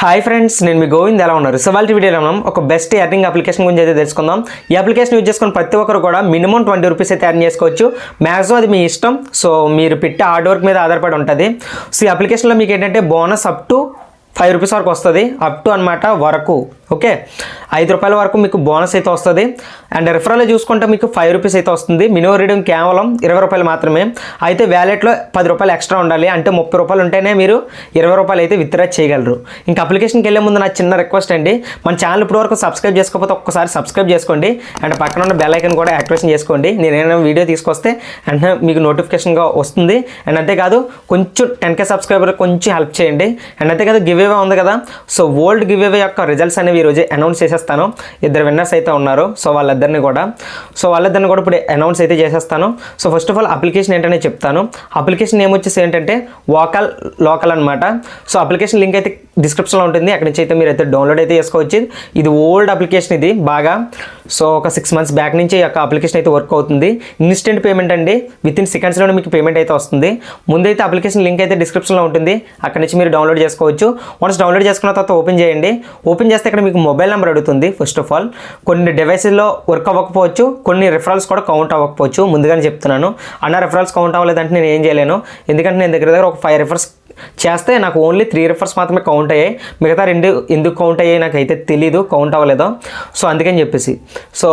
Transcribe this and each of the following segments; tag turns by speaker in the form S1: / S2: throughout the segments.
S1: Hi friends, నేను మీ గోవింద్. ఎలా ఉన్నారు? సో వాళ్ళ వీడియోలో మనం ఒక బెస్ట్ ఎర్నింగ్ అప్లికేషన్ గురించి అయితే తెలుసుకుందాం. ఈ అప్లికేషన్ యూజ్ చేసుకుని ప్రతి ఒక్కరు కూడా మినిమం 20 రూపీస్ అయితే ఎర్న్ చేసుకోవచ్చు. మ్యాక్సిమం అది మీ ఇష్టం. సో మీరు పెట్టే హార్డ్ వర్క్ మీద ఆధారపడి ఉంటుంది. సో ఈ అప్లికేషన్లో మీకు ఏంటంటే బోనస్ అప్ టు 5 రూపీస్ వరకు వస్తుంది. అప్ టు అనమాట వరకు, ఓకే, 5 రూపాయల వరకు మీకు బోనస్ అయితే వస్తుంది. అండ్ రిఫరల్ చూసుకుంటే మీకు 5 రూపీస్ అయితే వస్తుంది. మినిమం రీడింగ్ కేవలం 20 రూపాయలు మాత్రమే. అయితే వ్యాలెట్లో 10 రూపాయలు ఎక్స్ట్రా ఉండాలి. అంటే 30 రూపాయలు ఉంటేనే మీరు 20 రూపాయలు అయితే విత్డ్రా చేయగలరు. ఇంకా అప్లికేషన్కి వెళ్ళే ముందు నా చిన్న రిక్వెస్ట్ అండి, మన ఛానల్ ఇప్పటివరకు సబ్స్క్రైబ్ చేసుకోకపోతే ఒక్కసారి సబ్స్క్రైబ్ చేసుకోండి. అండ్ పక్కన ఉన్న బెల్ ఐకన్ కూడా యాక్టివేషన్ చేసుకోండి. నేను ఏదైనా వీడియో తీసుకొస్తే వెంటనే మీకు నోటిఫికేషన్గా వస్తుంది. అండ్ అంతేకాదు కొంచెం 10K సబ్స్క్రైబర్ కొంచెం హెల్ప్ చేయండి. అండ్ అంతేకాదు గివ్ అవే ఉంది కదా, సో ఓల్డ్ గివ్ అవే యొక్క రిజల్ట్స్ అనేవి ఈరోజు అనౌన్స్ చేసేస్తాను. 2 విన్నర్స్ అయితే ఉన్నారు. సో వాళ్ళిద్దరిని కూడా ఇప్పుడు అనౌన్స్ అయితే చేసేస్తాను. So first of all application ఏంటనే చెప్తాను. అప్లికేషన్ నేమ్ వచ్చేసి ఏంటంటే లోకల్ అనమాట. సో అప్లికేషన్ లింక్ అయితే డిస్క్రిప్షన్లో ఉంటుంది. అక్కడి నుంచి అయితే మీరు అయితే డౌన్లోడ్ అయితే చేసుకోవచ్చు. ఇది ఓల్డ్ అప్లికేషన్, ఇది బాగా. సో ఒక 6 months బ్యాక్ నుంచి ఈ యొక్క అప్లికేషన్ అయితే వర్క్ అవుతుంది. ఇన్స్టెంట్ పేమెంట్ అండి, విత్ ఇన్ సెకండ్స్లోనే మీకు పేమెంట్ అయితే వస్తుంది. ముందైతే అప్లికేషన్ లింక్ అయితే డిస్క్రిప్షన్లో ఉంటుంది. అక్కడి నుంచి మీరు డౌన్లోడ్ చేసుకోవచ్చు. వన్స్ డౌన్లోడ్ చేసుకున్న తర్వాత ఓపెన్ చేయండి. ఓపెన్ చేస్తే ఇక్కడ మీకు మొబైల్ నెంబర్ అడుగుతుంది. ఫస్ట్ ఆఫ్ ఆల్ కొన్ని డివైసెస్లో వర్క్ అవ్వకపోవచ్చు, కొన్ని రిఫరల్స్ కూడా కౌంట్ అవ్వకపోవచ్చు. ముందుగానే చెప్తున్నాను. రిఫరల్స్ కౌంట్ అవ్వలేదంటే నేను ఏం చేయలేను. ఎందుకంటే నేను దగ్గర ఒక 5 రిఫర్స్ చేస్తే నాకు ఓన్లీ 3 రిఫర్స్ మాత్రమే కౌంట్ అయ్యాయి. మిగతా 2 ఎందుకు కౌంట్ అయ్యాయి నాకైతే తెలీదు, కౌంట్ అవ్వలేదో. సో అందుకని చెప్పేసి సో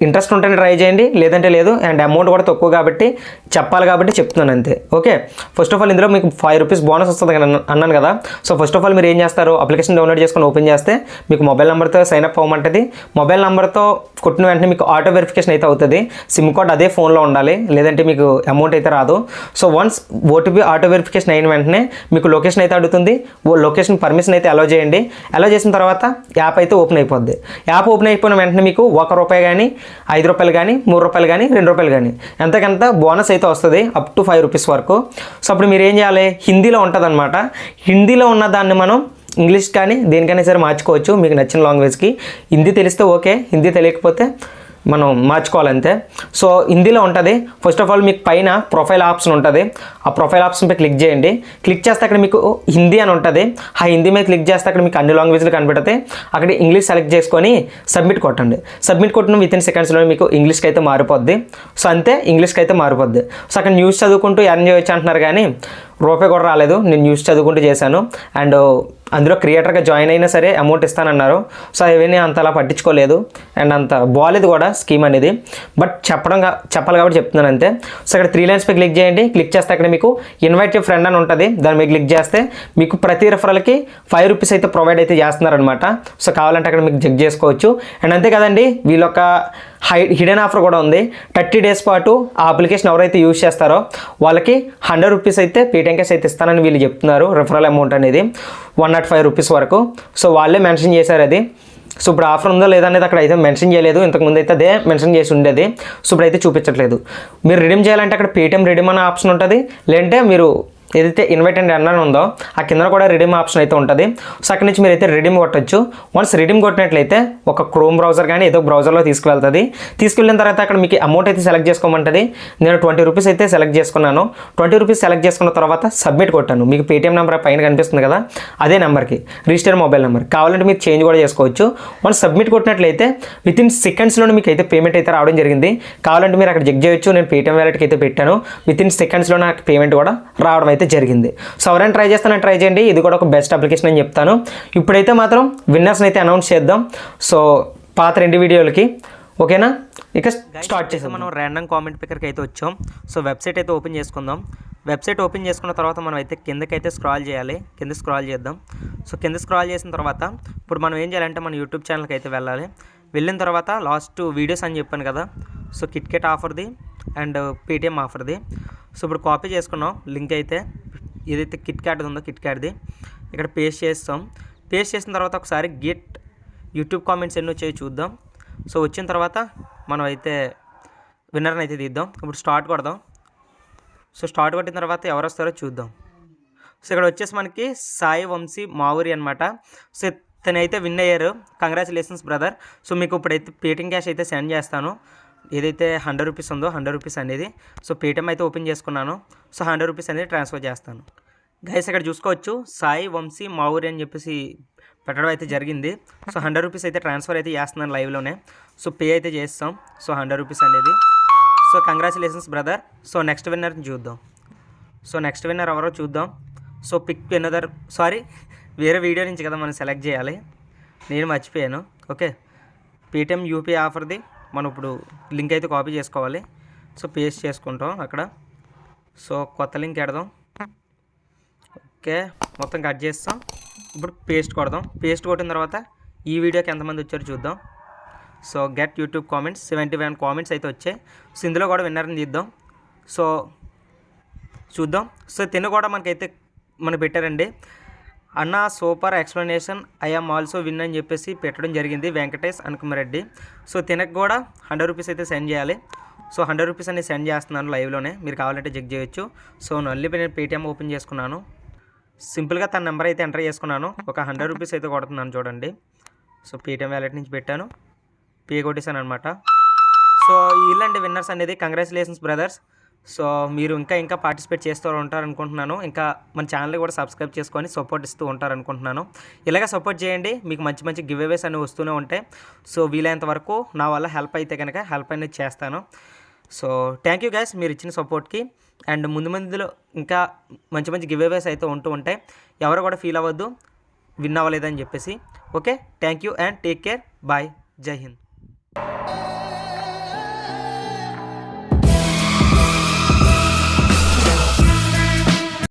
S1: ఇంట్రెస్ట్ ఉంటేనే ట్రై చేయండి, లేదంటే లేదు. అండ్ అమౌంట్ కూడా తక్కువ కాబట్టి చెప్పాలి కాబట్టి చెప్తున్నాను అంతే, ఓకే. ఫస్ట్ ఆఫ్ ఆల్ ఇందులో మీకు 5 రూపీస్ బోనస్ వస్తుంది అన్నాను కదా. సో ఫస్ట్ ఆఫ్ ఆల్ మీరు ఏం చేస్తారు, అప్లికేషన్ డౌన్లోడ్ చేసుకొని ఓపెన్ చేస్తే మీకు మొబైల్ నెంబర్తో సైన్ అప్ అవ్వమంటుంది. మొబైల్ నెంబర్తో కొట్టిన వెంటనే మీకు ఆటో వెరిఫికేషన్ అయితే అవుతుంది. సిమ్ కార్డ్ అదే ఫోన్లో ఉండాలి, లేదంటే మీకు అమౌంట్ అయితే రాదు. So once OTP auto verification అయిన వెంటనే మీకు లొకేషన్ అయితే అడుగుతుంది. లొకేషన్ పర్మిషన్ అయితే అలో చేయండి. అలో చేసిన తర్వాత యాప్ అయితే ఓపెన్ అయిపోద్ది. యాప్ ఓపెన్ అయిపోయిన వెంటనే మీకు ₹1 కానీ, ₹5 కానీ, ₹3 కానీ, ₹2 కానీ ఎంతకంత బోనస్ అయితే వస్తుంది, అప్ టు 5 రూపీస్ వరకు. సో అప్పుడు మీరు ఏం చేయాలి, హిందీలో ఉంటుంది అనమాట. హిందీలో ఉన్న దాన్ని మనం ఇంగ్లీష్ కానీ దేనికైనా సరే మార్చుకోవచ్చు మీకు నచ్చిన లాంగ్వేజ్కి. హిందీ తెలిస్తే ఓకే, హిందీ తెలియకపోతే మనం మార్చుకోవాలంతే. సో హిందీలో ఉంటుంది. ఫస్ట్ ఆఫ్ ఆల్ మీకు పైన ప్రొఫైల్ ఆప్షన్ ఉంటుంది. ఆ ప్రొఫైల్ ఆప్షన్పై క్లిక్ చేయండి. క్లిక్ చేస్తే అక్కడ మీకు హిందీ అని ఉంటుంది. ఆ హిందీ మీద క్లిక్ చేస్తే అక్కడ మీకు అన్ని లాంగ్వేజ్లు కనబడతాయి. అక్కడ ఇంగ్లీష్ సెలెక్ట్ చేసుకొని సబ్మిట్ కొట్టండి. సబ్మిట్ కొట్టిన విత్ ఇన్ సెకండ్స్లో మీకు ఇంగ్లీష్కి అయితే మారిపోద్ది. సో అంతే, ఇంగ్లీష్కి అయితే మారిపోద్ది. సో అక్కడ న్యూస్ చదువుకుంటూ ఎర్న్ చేయొచ్చు అంటున్నారు, కానీ రూపాయి కూడా రాలేదు. నేను న్యూస్ చదువుకుంటూ చేశాను. అండ్ అందులో క్రియేటర్గా జాయిన్ అయినా సరే అమౌంట్ ఇస్తానన్నారు. సో అవన్నీ అంతలా పట్టించుకోలేదు. అండ్ అంత బాగాలేదు కూడా స్కీమ్ అనేది. బట్ చెప్పాలి కాబట్టి చెప్తున్నాను అంతే. సో అక్కడ 3 లైన్స్పై క్లిక్ చేయండి. క్లిక్ చేస్తే అక్కడ మీకు ఇన్వైట్ యువర్ ఫ్రెండ్ అని ఉంటుంది. దాని మీద క్లిక్ చేస్తే మీకు ప్రతి రిఫరల్కి 5 రూపీస్ అయితే ప్రొవైడ్ అయితే చేస్తున్నారనమాట. సో కావాలంటే అక్కడ మీకు చెక్ చేసుకోవచ్చు. అండ్ అంతే కదండి, వీళ్ళొక హిడెన్ ఆఫర్ కూడా ఉంది. 30 days పాటు ఆ అప్లికేషన్ ఎవరైతే యూజ్ చేస్తారో వాళ్ళకి 100 రూపీస్ అయితే పేటిఎం క్యాష్ అయితే ఇస్తానని వీళ్ళు చెప్తున్నారు. రిఫరల్ అమౌంట్ అనేది 105 రూపీస్ వరకు. సో వాళ్ళే మెన్షన్ చేశారు అది. సో ఇప్పుడు ఆఫర్ ఉందో లేదా అనేది అక్కడ అయితే మెన్షన్ చేయలేదు. ఇంతకుముందు అయితే అదే మెన్షన్ చేసి ఉండేది. సో ఇప్పుడైతే చూపించట్లేదు. మీరు రిడీమ్ చేయాలంటే అక్కడ పేటిఎం రిడీమ్ అనే ఆప్షన్ ఉంటుంది. లేదంటే మీరు ఏదైతే ఇన్వైట్ అండ్ ఎర్న్ ఉందో ఆ కింద కూడా రిడీమ్ ఆప్షన్ అయితే ఉంటుంది. సో అక్కడి నుంచి మీరు అయితే రిడీమ్ కొట్టచ్చు. వన్స్ రిడీమ్ కొట్టినట్లయితే ఒక క్రోమ్ బ్రౌజర్ కానీ ఏదో బ్రౌజర్లో తీసుకువెళ్తుంది. తీసుకెళ్ళిన తర్వాత అక్కడ మీకు అమౌంట్ అయితే సెలెక్ట్ చేసుకోమంటుంది. నేను 20 రూపీస్ అయితే సెలెక్ట్ చేసుకున్నాను. 20 రూపీస్ సెలెక్ట్ చేసుకున్న తర్వాత సబ్మిట్ కొట్టాను. మీకు పేటిఎం నెంబర్ పైన కనిపిస్తుంది కదా, అదే నెంబర్కి రిజిస్టర్ మొబైల్ నెంబర్. కావాలంటే మీరు చేంజ్ కూడా చేసుకోవచ్చు. వన్స్ సబ్మిట్ కొట్టినట్లయితే విత్ ఇన్ సెకండ్స్లోనే మీకు అయితే పేమెంట్ అయితే రావడం జరిగింది. కావాలంటే మీరు అక్కడ చెక్ చేయొచ్చు. నేను పేటిఎం వ్యాలెట్కి అయితే పెట్టాను. విత్ ఇన్ సెకండ్స్లో నాకు పేమెంట్ కూడా రావడం అయితే జరిగింది. సో ఎవరైనా ట్రై చేస్తానని ట్రై చేయండి. ఇది కూడా ఒక బెస్ట్ అప్లికేషన్ అని చెప్తాను. ఇప్పుడైతే మాత్రం విన్నర్స్ని అయితే అనౌన్స్ చేద్దాం. సో పాత 2 వీడియోలకి ఓకేనా. ఇక స్టార్ట్ చేసాం. మనం ర్యాండమ్ కామెంట్ పిక్కర్కి అయితే వచ్చాం. సో వెబ్సైట్ అయితే ఓపెన్ చేసుకుందాం. వెబ్సైట్ ఓపెన్ చేసుకున్న తర్వాత మనం అయితే కిందకైతే స్క్రాల్ చేయాలి. కింద స్క్రాల్ చేద్దాం. సో కింద స్క్రాల్ చేసిన తర్వాత ఇప్పుడు మనం ఏం చేయాలంటే మన యూట్యూబ్ ఛానల్కి అయితే వెళ్ళాలి. వెళ్ళిన తర్వాత లాస్ట్ వీడియోస్ అని చెప్పాను కదా, సో కిట్కెట్ ఆఫర్ది అండ్ పేటిఎం ఆఫర్ది. సో ఇప్పుడు కాపీ చేసుకున్నాం లింక్ అయితే. ఏదైతే కిట్కాట్ ఉందో కిట్కాట్ది ఇక్కడ పేస్ట్ చేస్తాం. పేస్ట్ చేసిన తర్వాత ఒకసారి గెట్ యూట్యూబ్ కామెంట్స్ ఎన్ని వచ్చాయో చూద్దాం. సో వచ్చిన తర్వాత మనం అయితే విన్నర్ని అయితే తీద్దాం. ఇప్పుడు స్టార్ట్ కొడదాం. సో స్టార్ట్ కొట్టిన తర్వాత ఎవరు వస్తారో చూద్దాం. సో ఇక్కడ వచ్చేసి మనకి సాయి వంశీ మావూరి అనమాట. సో తనైతే విన్ అయ్యారు. Congratulations brother. సో మీకు ఇప్పుడైతే పేటిఎం క్యాష్ అయితే సెండ్ చేస్తాను. ఏదైతే 100 రూపీస్ ఉందో 100 రూపీస్ అనేది. సో పేటిఎం అయితే ఓపెన్ చేసుకున్నాను. సో 100 రూపీస్ అనేది ట్రాన్స్ఫర్ చేస్తాను. గైస్ ఇక్కడ చూసుకోవచ్చు సాయి వంశీ మావూరి అని చెప్పేసి పెట్టడం అయితే జరిగింది. సో 100 రూపీస్ అయితే ట్రాన్స్ఫర్ అయితే చేస్తున్నాను లైవ్లోనే. సో పే అయితే చేస్తాం. సో 100 రూపీస్ అనేది. So congratulations brother. So next విన్నర్ని చూద్దాం. సో నెక్స్ట్ విన్నర్ ఎవరో చూద్దాం. సో పిక్ ఎనదర్ వేరే వీడియో నుంచి కదా మనం సెలెక్ట్ చేయాలి, నేను మర్చిపోయాను. ఓకే, పేటిఎం యూపీఐ ఆఫర్ది మనం ఇప్పుడు లింక్ అయితే కాపీ చేసుకోవాలి. సో పేస్ట్ చేసుకుంటాం అక్కడ. సో కొత్త లింక్ పెడదాం. ఓకే, మొత్తం కట్ చేస్తాం. ఇప్పుడు పేస్ట్ కొడదాం. పేస్ట్ కొట్టిన తర్వాత ఈ వీడియోకి ఎంతమంది వచ్చారో చూద్దాం. So get YouTube comments 71 comments అయితే వచ్చాయి. సో ఇందులో కూడా విన్నర్ని తీద్దాం. సో చూద్దాం. సో తిను కూడా మనకు పెట్టారండి. అన్న super explanation, I'm also win అని చెప్పేసి పెట్టడం జరిగింది, వెంకటేష్ అనుకుమారెడ్డి. సో తినకు కూడా 100 రూపీస్ అయితే సెండ్ చేయాలి. సో 100 రూపీస్ అనేది సెండ్ చేస్తున్నాను లైవ్లోనే, మీరు కావాలంటే చెక్ చేయొచ్చు. సో మళ్ళీ నేను పేటిఎం ఓపెన్ చేసుకున్నాను. సింపుల్గా తన నెంబర్ అయితే ఎంటర్ చేసుకున్నాను. ఒక 100 రూపీస్ అయితే కొడుతున్నాను చూడండి. సో పేటిఎం వ్యాలెట్ నుంచి పెట్టాను, పే కొట్టేశాను అనమాట. సో వీళ్ళండి విన్నర్స్ అనేది. Congratulations brothers. సో మీరు ఇంకా పార్టిసిపేట్ చేస్తూ ఉంటారనుకుంటున్నాను. ఇంకా మన ఛానల్ కూడా సబ్స్క్రైబ్ చేసుకొని సపోర్ట్ ఇస్తూ ఉంటారనుకుంటున్నాను. ఇలాగ సపోర్ట్ చేయండి, మీకు మంచి గివ్ అవేస్ అనేవి వస్తూనే ఉంటాయి. సో వీలైనంత వరకు నా వల్ల హెల్ప్ అయితే కనుక హెల్ప్ అనేది చేస్తాను. సో థ్యాంక్ యూ గైస్ మీరు ఇచ్చిన సపోర్ట్కి. అండ్ ముందులో ఇంకా మంచి గివ్ అవేస్ అయితే ఉంటూ ఉంటాయి. ఎవరు కూడా ఫీల్ అవ్వద్దు విన్ అవ్వలేదని చెప్పేసి. Okay, thank you and take care. Bye. జై హింద్.